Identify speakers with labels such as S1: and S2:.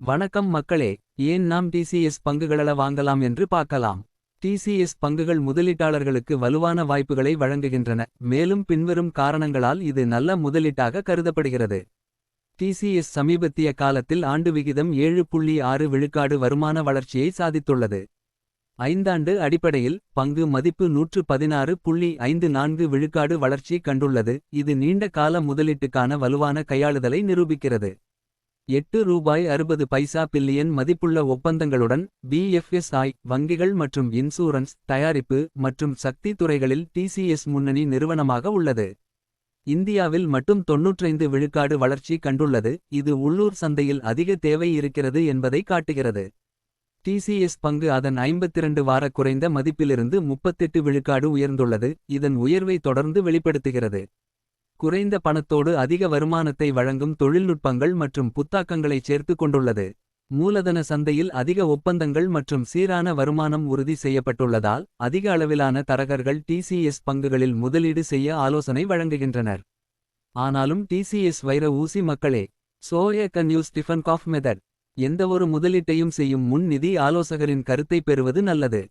S1: வணக்கம் மக்களே. ஏன் நாம் டிசிஎஸ் பங்குகள வாங்கலாம் என்று பார்க்கலாம். டிசிஎஸ் பங்குகள் முதலீட்டாளர்களுக்கு வலுவான வாய்ப்புகளை வழங்குகின்றன. மேலும் பின்வரும் காரணங்களால் இது நல்ல முதலீட்டாக கருதப்படுகிறது. டிசிஎஸ் சமீபத்திய காலத்தில் ஆண்டு விகிதம் 7.6 விழுக்காடு வருமான வளர்ச்சியை சாதித்துள்ளது. ஐந்தாண்டு அடிப்படையில் பங்கு மதிப்பு 116.54 விழுக்காடு வளர்ச்சி கண்டுள்ளது. இது நீண்ட கால முதலீட்டுக்கான வலுவான கையாளுதலை நிரூபிக்கிறது. ₹8.60 பில்லியன் மதிப்புள்ள ஒப்பந்தங்களுடன் பிஎஃப்எஸ்ஐ வங்கிகள் மற்றும் இன்சூரன்ஸ் தயாரிப்பு மற்றும் சக்தி துறைகளில் டிசிஎஸ் முன்னணி நிறுவனமாக உள்ளது. இந்தியாவில் மட்டும் 95 விழுக்காடு வளர்ச்சி கண்டுள்ளது. இது உள்ளூர் சந்தையில் அதிக தேவை இருக்கிறது என்பதை காட்டுகிறது. டிசிஎஸ் பங்கு அதன் 52 வார குறைந்த மதிப்பிலிருந்து 38 விழுக்காடு உயர்ந்துள்ளது. இதன் உயர்வை தொடர்ந்து வெளிப்படுத்துகிறது. குறைந்த பணத்தோடு அதிக வருமானத்தை வழங்கும் தொழில்நுட்பங்கள் மற்றும் புத்தாக்கங்களைச் சேர்த்து கொண்டுள்ளது. மூலதன சந்தையில் அதிக ஒப்பந்தங்கள் மற்றும் சீரான வருமானம் உறுதி செய்யப்பட்டுள்ளதால். அதிக அளவிலான தரகர்கள் டிசிஎஸ் பங்குகளில் முதலீடு செய்ய ஆலோசனை வழங்குகின்றனர். ஆனாலும் டிசிஎஸ் வைர ஊசி மக்களே. ஸ்டீஃபன் காஃப் மெத்தட். எந்தவொரு முதலீட்டையும் செய்யும் முன் நிதி ஆலோசகரின் கருத்தை பெறுவது நல்லது.